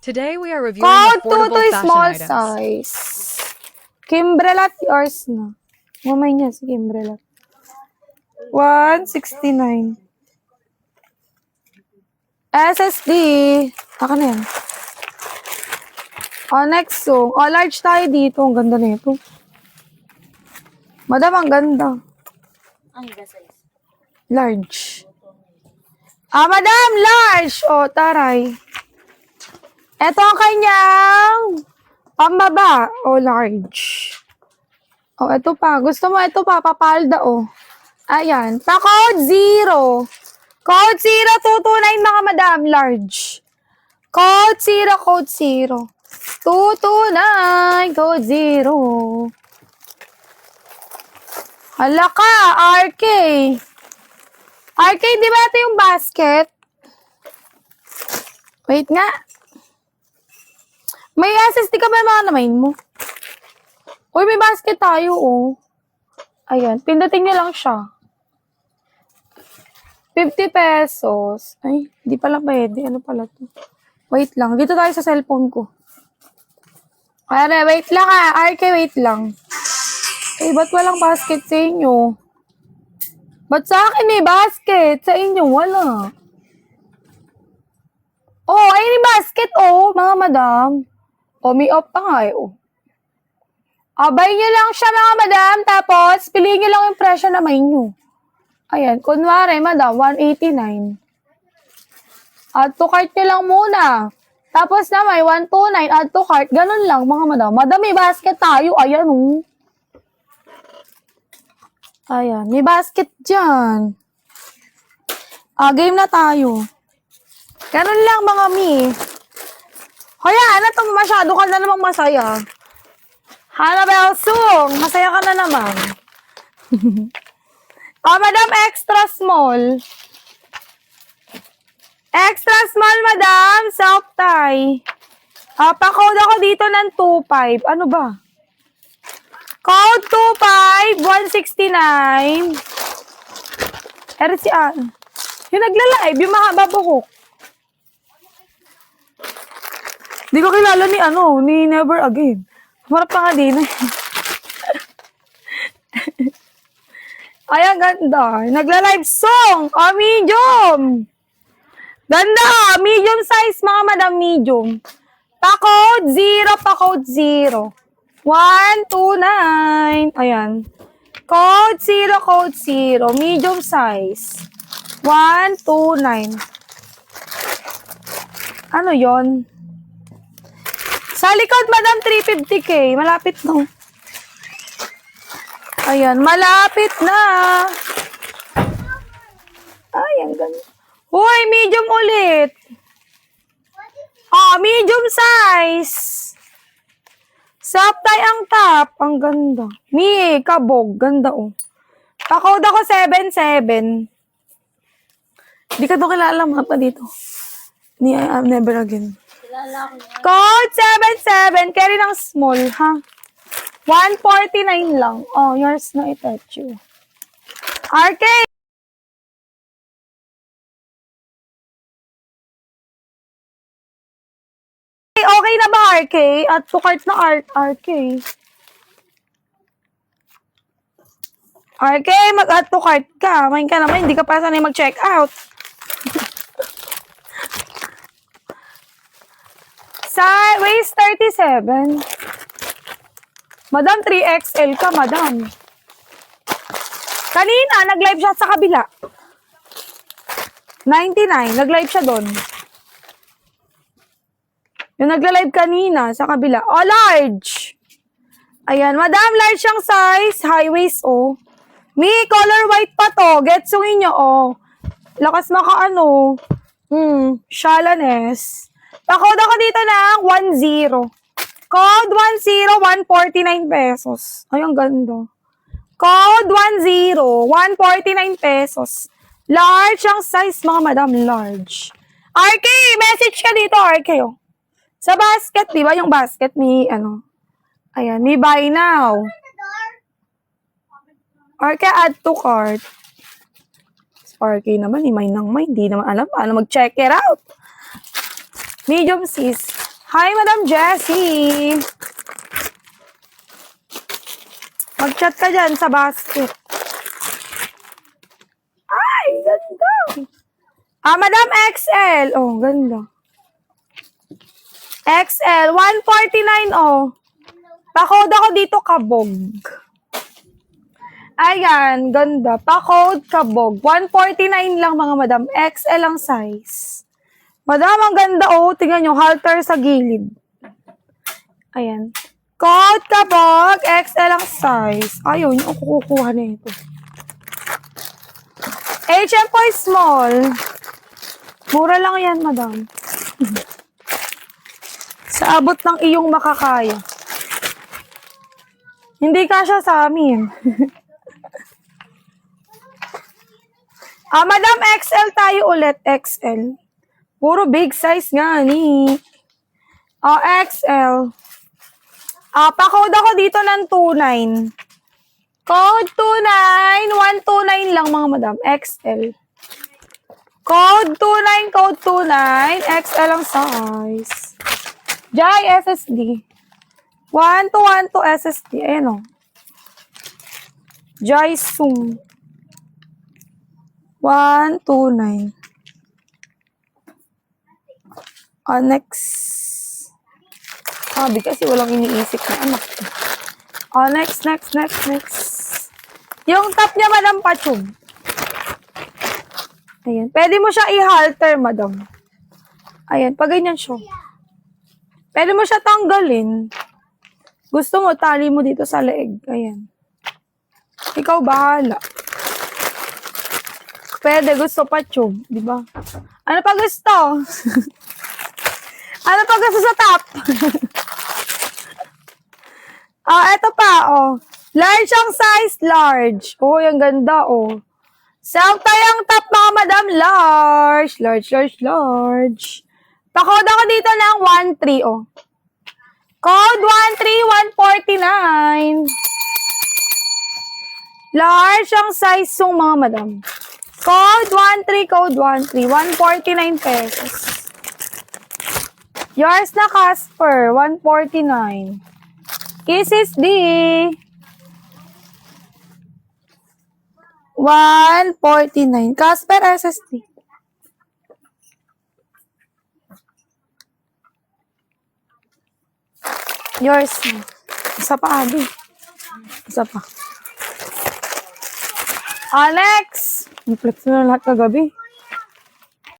Today we are reviewing Code 2 affordable to fashion small items. size. Kimbrellat, yours na. Mamay niya si Kimbrellat. 169. SSD. Taka na yan. Next song. Large tayo dito. Ang ganda na ito. Madam, ang ganda. Ang size. Large. Madam, large. Taray. Ito ang kanyang pambaba. Large. Ito pa. Gusto mo ito pa. Papalda, Ayan. Pa-code 0. Code 0229, mga madam. Large. Code 0, code 0. 229, code 0. Hala ka, RK. RK, di ba ito yung basket? Wait nga. May SSD ka ba mga namain mo? Uy, may basket tayo, Ayan, pindutin nyo lang siya. 50 pesos. Ay, di pala pwede. Ano pala to? Wait lang. Dito tayo sa cellphone ko. Are, wait lang RK, wait lang. Ba't walang basket sa inyo? Ba't sa akin may basket? Sa inyo, wala. Ayun yung basket, mga madam. May off pa nga, Abay nyo lang siya, mga madam. Tapos, piliin nyo lang yung presyo na may nyo. Ayan, kunwari, madam, 189. Add to cart nyo lang muna. Tapos na may 129, add to cart. Ganun lang, mga madam. Madam, may basket tayo. Ayan, Ayan, may basket dyan. Game na tayo. Ganun lang, mga mi. Hoya, masyado ka na namang masaya. Hanabel Sung, masaya ka na naman. Madam, extra small. Extra small, madam. Self-tie. Pa-code ako dito ng 25. Ano ba? Code 25, 169. RCA. Yung nagla-live, yung mahaba buhok. Di ko kilala ni Never Again. Marap pa nga din. Ay, ang ganda. Nagla-live song. Medium. Ganda. Medium size, mga madam, medium. Pa-code 0, pa-code 0. 129. Ayan. Code 0, code 0. Medium size. 129. Ano yon? Sa likod, madam, 350k. Malapit no. Ayan, malapit na. Ay, ang ganda. Uy, medium ulit. Medium size. Soft-tie ang top. Ang ganda. Kabog. Ganda, Pa-code ako 77. Di ka doon kilala mga pa dito. Ni Never Again. Kilala ko yan. Code 77. Carry ng small, ha? 149 lang. Yours na itattoo. RK! Okay na ba, RK? At to cart na RK. RK, mag-add to cart ka. Main ka naman, hindi ka pa sanay mag-check out. Sa waist 37. Madam, 3XL ka, madam. Kanina, nag-live siya sa kabila. 99, nag-live siya doon. Yung nagla-live kanina sa kabila. Large! Ayan, madam, large ang size. High waist, color white pa to. Getsungin nyo, Lakas maka Shalanes. Pa-code ako dito ng 10. Code 10, 149 pesos. Ay, ang ganda. Code 10, 149 pesos. Large ang size, mga madam. Large. RK, message ka dito, RK, Sa basket, di ba? Yung basket may, Ayan, may buy now. RK, add to cart. RK naman, may nang may. Hindi naman alam paano mag-check it out. Medium sis. Hi, Madam Jessie. Mag-chat ka dyan sa basket. Ay, ganda. Madam XL. Oh, ganda. XL, 149, oh. Pa-code ako dito, kabog. Ayan, ganda. Pa-code, kabog. 149 lang, mga madam. XL ang size. Madam, ang ganda, oh. Tingnan nyo, halter sa gilid. Ayan. Code, kabog. XL ang size. Ayun, yung kukuha na ito. HM po small. Mura lang yan, madam. Sa abot ng iyong makakaya. Hindi kasya sa amin. Madam, XL tayo ulit. XL. Puro big size nga ni. XL. Pa-code ako dito ng 29. Code 29. 129 lang, mga madam. XL. Code 29. Code 29. XL ang size. Jai SSD. 1212 SSD. Ayan o. Jai Zoom. 129. Next. Sabi kasi walang iniisip na anak. Next. Yung top niya, madam, patsyog. Ayan. Pwede mo siya i-halter, madam. Ayan. Pag ganyan siya. Pwede mo siya tanggalin. Gusto mo, tali mo dito sa leeg. Ayan. Ikaw bahala. Pwede, gusto pa tube, di ba? Ano pa gusto? Ano pa gusto sa top? Eto pa, Large ang size, large. Yung ganda, Sakto yung top, mga madam. Large. Pa-code ako dito ng 13, Code 13, 149. Large ang size yung mga madam. Code 13, 149 pesos. Yours na, Casper, 149. Kisses D. 149. Casper SSD. Yours na. Isa pa, Abi. Isa pa. Next. Flex na lahat kagabi.